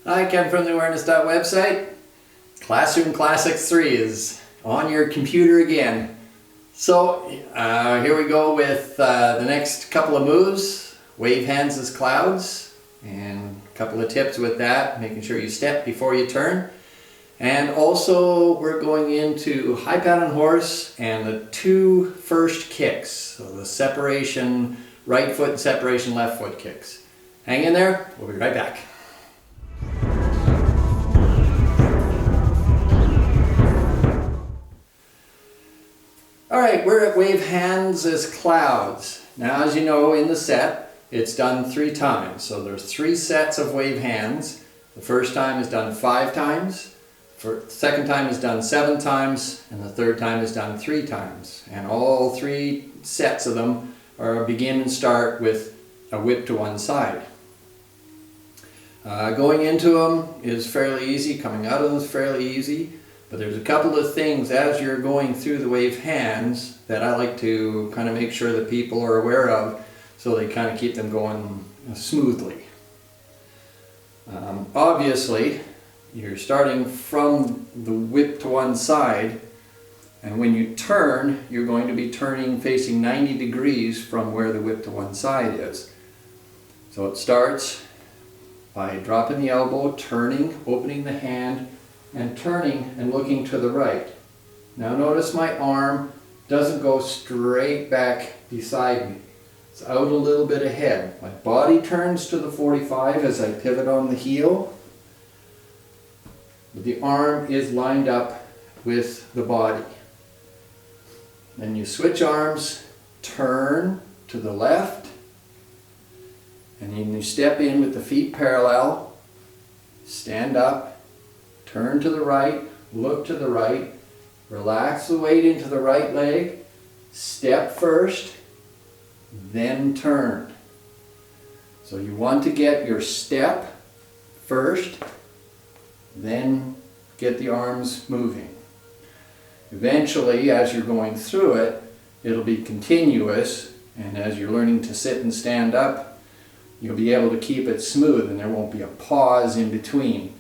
Hi, Ken from the Awareness.website. Classroom Classics 3 is on your computer again. So here we go with the next couple of moves. Wave hands as clouds, and a couple of tips with that, making sure you step before you turn. And also we're going into high pattern horse and the two first kicks. So the separation right foot and separation left foot kicks. Hang in there, we'll be right back. Alright, we're at wave hands as clouds. Now, as you know, in the set, it's done 3 times. So there's 3 sets of wave hands. The first time is done 5 times, the second time is done 7 times, and the third time is done 3 times. And all 3 sets of them are begin and start with a whip to one side. Going into them is fairly easy, coming out of them is fairly easy. But there's a couple of things as you're going through the wave hands that I like to kind of make sure that people are aware of, so they kind of keep them going smoothly. Obviously, you're starting from the whip to one side, and when you turn, you're going to be turning facing 90 degrees from where the whip to one side is. So it starts by dropping the elbow, turning, opening the hand, and turning and looking to the right. Now notice my arm doesn't go straight back beside me. It's out a little bit ahead. My body turns to the 45 as I pivot on the heel. But the arm is lined up with the body. Then you switch arms, turn to the left, and then you step in with the feet parallel, stand up, turn to the right, look to the right, relax the weight into the right leg, step first, then turn. So you want to get your step first, then get the arms moving. Eventually, as you're going through it, it'll be continuous, and as you're learning to sit and stand up, you'll be able to keep it smooth and there won't be a pause in between.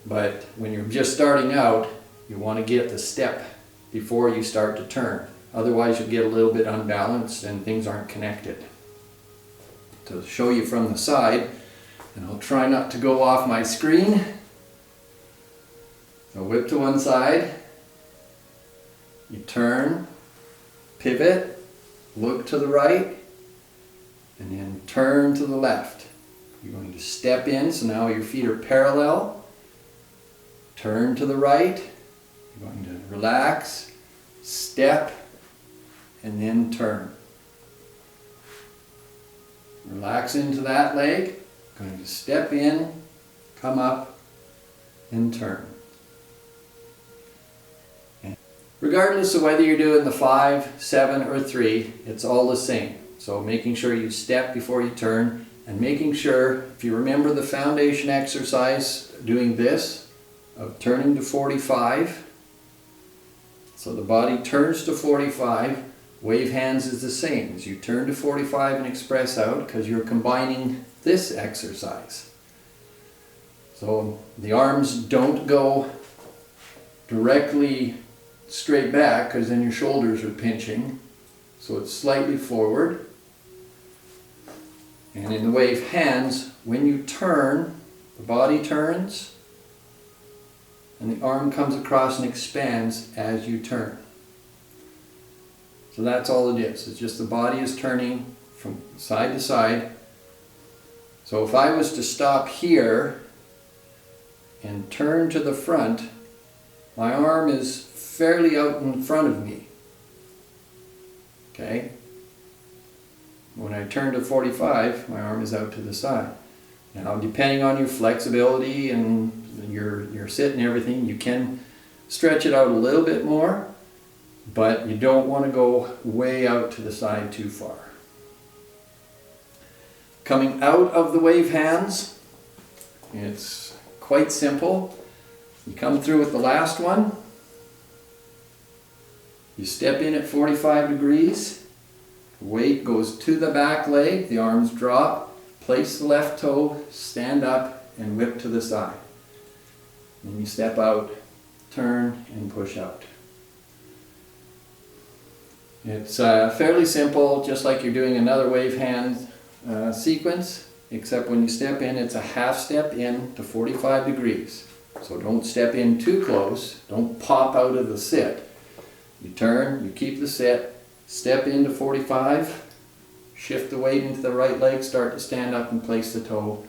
But when you're just starting out, you want to get the step before you start to turn. Otherwise you'll get a little bit unbalanced and things aren't connected. To show you from the side, and I'll try not to go off my screen. So whip to one side, you turn, pivot, look to the right, and then turn to the left. You're going to step in, so now your feet are parallel. Turn to the right, you're going to relax, step, and then turn. Relax into that leg, going to step in, come up, and turn. And regardless of whether you're doing the 5, 7, or 3, it's all the same. So making sure you step before you turn, and making sure, if you remember the foundation exercise, doing this, of turning to 45. So the body turns to 45. Wave hands is the same. As you turn to 45 and express out, because you're combining this exercise. So the arms don't go directly straight back, because then your shoulders are pinching. So it's slightly forward. And in the wave hands, when you turn, the body turns, and the arm comes across and expands as you turn. So that's all it is. It's just the body is turning from side to side. So if I was to stop here and turn to the front, my arm is fairly out in front of me. Okay? When I turn to 45, my arm is out to the side. Now, depending on your flexibility and your sit and everything, you can stretch it out a little bit more, but you don't want to go way out to the side too far. Coming out of the wave hands, it's quite simple. You come through with the last one, you step in at 45 degrees, weight goes to the back leg, the arms drop, place the left toe, stand up, and whip to the side. Then you step out, turn, and push out. It's fairly simple, just like you're doing another wave hand sequence, except when you step in, it's a half step in to 45 degrees. So don't step in too close, don't pop out of the sit. You turn, you keep the sit, step into 45, shift the weight into the right leg, start to stand up and place the toe,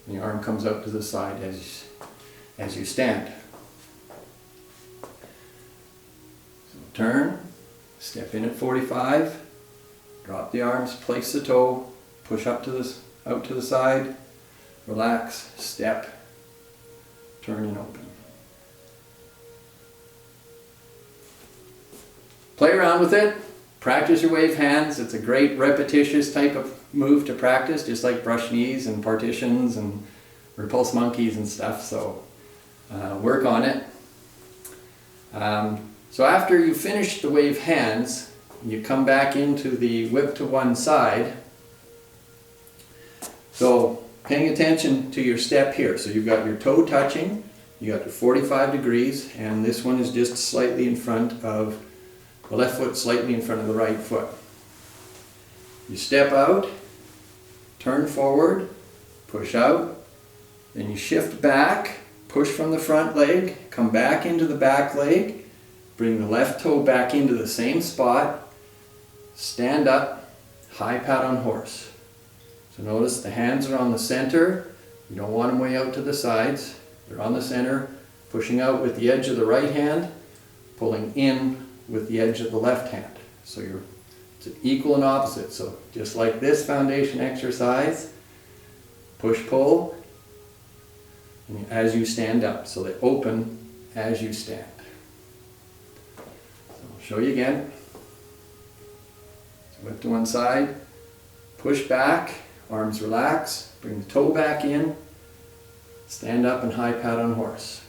and the arm comes out to the side as you stand. So turn, step in at 45, drop the arms, place the toe, push up to out to the side, relax, step, turn and open. Play around with it, practice your wave hands. It's a great repetitious type of move to practice, just like brush knees and partitions and repulse monkeys and stuff, so work on it. So after you finish the wave hands, you come back into the whip to one side. So paying attention to your step here. So you've got your toe touching, you got your 45 degrees, and this one is just slightly in front of the left foot, slightly in front of the right foot. You step out, turn forward, push out, then you shift back, push from the front leg, come back into the back leg, bring the left toe back into the same spot, stand up, high pat on horse. So notice the hands are on the center, you don't want them way out to the sides, they're on the center, pushing out with the edge of the right hand, pulling in with the edge of the left hand. So it's an equal and opposite. So just like this foundation exercise, push, pull, and as you stand up. So they open as you stand. So I'll show you again. So whip to one side, push back, arms relax, bring the toe back in, stand up and high pat on horse.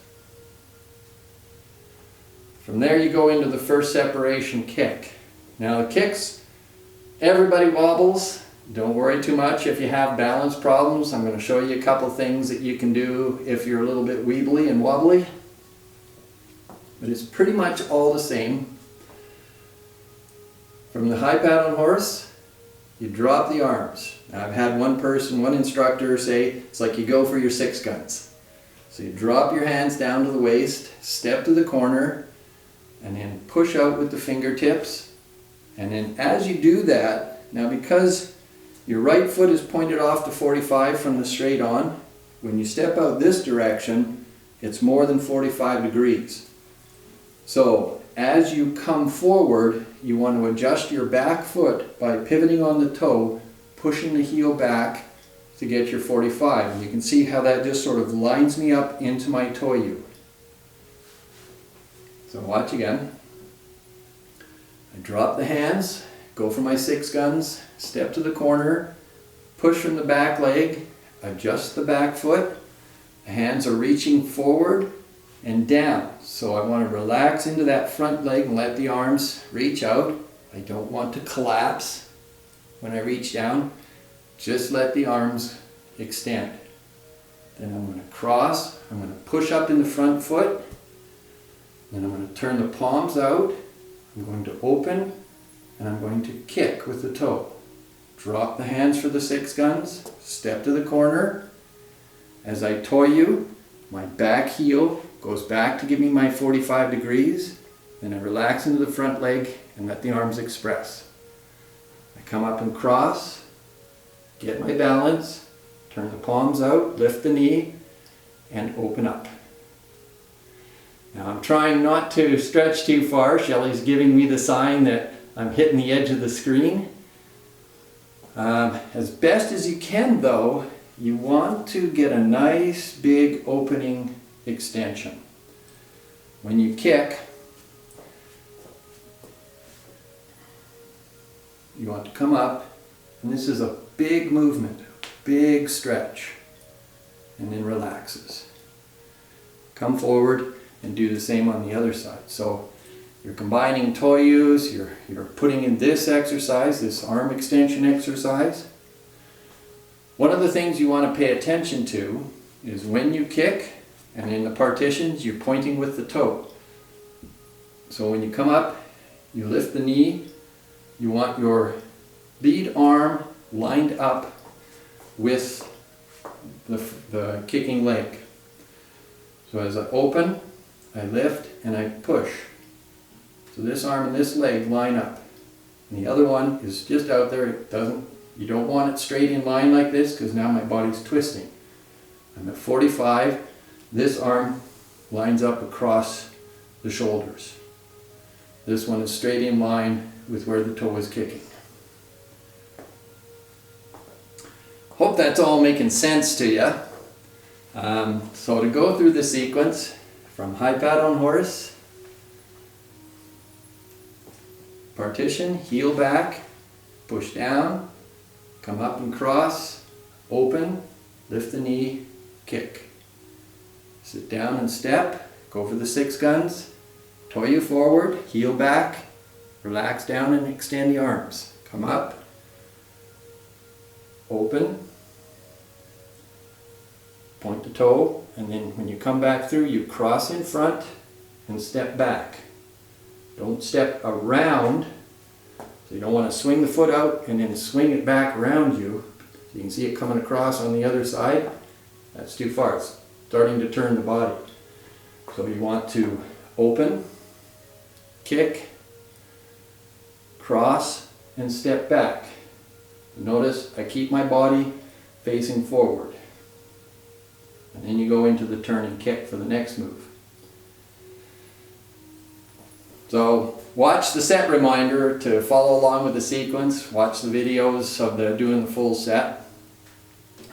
From there you go into the first separation kick. Now the kicks, everybody wobbles. Don't worry too much if you have balance problems. I'm going to show you a couple things that you can do if you're a little bit weebly and wobbly. But it's pretty much all the same. From the high pat on horse, you drop the arms. Now I've had one instructor say, it's like you go for your 6 guns. So you drop your hands down to the waist, step to the corner, and then push out with the fingertips. And then as you do that, now because your right foot is pointed off to 45 from the straight on, when you step out this direction, it's more than 45 degrees. So as you come forward, you want to adjust your back foot by pivoting on the toe, pushing the heel back to get your 45. And you can see how that just sort of lines me up into my Tor Yu. So watch again. I drop the hands, go for my 6 guns, step to the corner, push from the back leg, adjust the back foot. The hands are reaching forward and down. So I want to relax into that front leg and let the arms reach out. I don't want to collapse when I reach down. Just let the arms extend. Then I'm going to cross, I'm going to push up in the front foot. Then I'm going to turn the palms out, I'm going to open, and I'm going to kick with the toe. Drop the hands for the 6 guns, step to the corner. As I Tor Yu, my back heel goes back to give me my 45 degrees. Then I relax into the front leg and let the arms express. I come up and cross, get my balance, turn the palms out, lift the knee, and open up. Now I'm trying not to stretch too far. Shelley's giving me the sign that I'm hitting the edge of the screen. As best as you can though, you want to get a nice big opening extension. When you kick, you want to come up, and this is a big movement, big stretch, and then relaxes. Come forward and do the same on the other side. So you're combining Tor Yus, you're putting in this exercise, this arm extension exercise. One of the things you want to pay attention to is when you kick, And in the partitions, you're pointing with the toe. So when you come up, you lift the knee. You want your lead arm lined up with the kicking leg. So as I open, I lift and I push. So this arm and this leg line up. And the other one is just out there. You don't want it straight in line like this because now my body's twisting. I'm at 45. This arm lines up across the shoulders. This one is straight in line with where the toe is kicking. Hope that's all making sense to you. So to go through the sequence from high pat on horse, partition, heel back, push down, come up and cross, open, lift the knee, kick. Sit down and step, go for the 6 guns, Tor Yu forward, heel back, relax down and extend the arms. Come up, open, point the toe, and then when you come back through, you cross in front and step back. Don't step around, so you don't want to swing the foot out and then swing it back around you. So you can see it coming across on the other side. That's too far. It's starting to turn the body. So you want to open, kick, cross, and step back. Notice I keep my body facing forward. And then you go into the turn and kick for the next move. So watch the set reminder to follow along with the sequence. Watch the videos of doing the full set.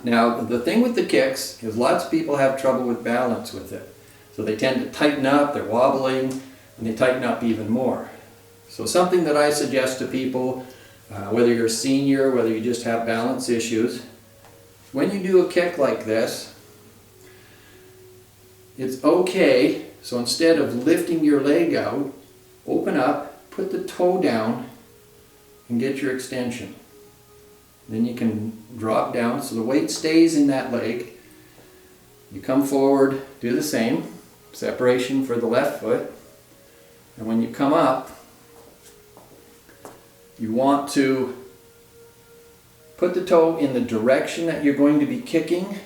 Now the thing with the kicks is lots of people have trouble with balance with it. So they tend to tighten up, they're wobbling, and they tighten up even more. So something that I suggest to people, whether you're a senior, whether you just have balance issues, when you do a kick like this, it's okay, so instead of lifting your leg out, open up, put the toe down, and get your extension. Then you can drop down so the weight stays in that leg. You come forward, do the same, separation for the left foot. And when you come up, you want to put the toe in the direction that you're going to be kicking.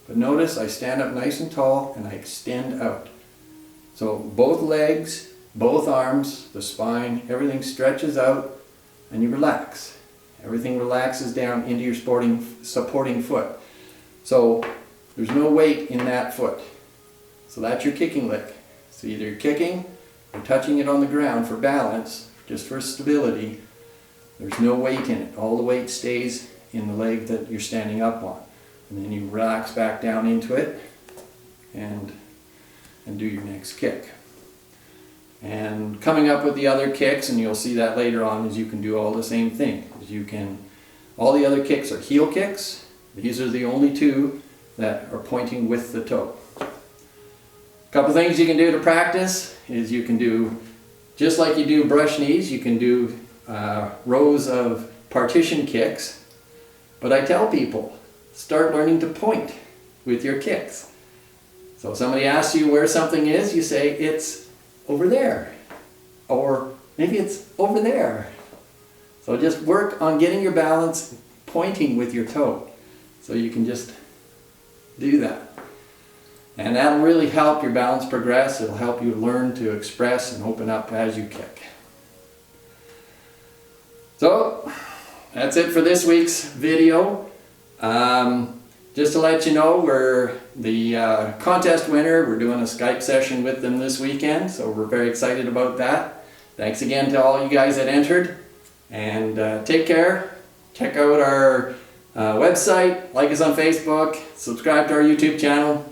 But notice I stand up nice and tall and I extend out. So both legs, both arms, the spine, everything stretches out and you relax. Everything relaxes down into your supporting foot. So there's no weight in that foot. So that's your kicking leg. So either you're kicking or touching it on the ground for balance, just for stability. There's no weight in it. All the weight stays in the leg that you're standing up on. And then you relax back down into it and do your next kick. And coming up with the other kicks, and you'll see that later on, is you can do all the same thing. All the other kicks are heel kicks. These are the only 2 that are pointing with the toe. A couple things you can do to practice is you can do, just like you do brush knees, you can do rows of partition kicks. But I tell people, start learning to point with your kicks. So if somebody asks you where something is, you say it's over there. Or maybe it's over there. So just work on getting your balance pointing with your toe. So you can just do that. And that'll really help your balance progress. It'll help you learn to express and open up as you kick. So that's it for this week's video. Just to let you know, we're the contest winner. We're doing a Skype session with them this weekend, so we're very excited about that. Thanks again to all you guys that entered, and take care. Check out our website, like us on Facebook, subscribe to our YouTube channel.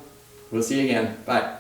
We'll see you again. Bye.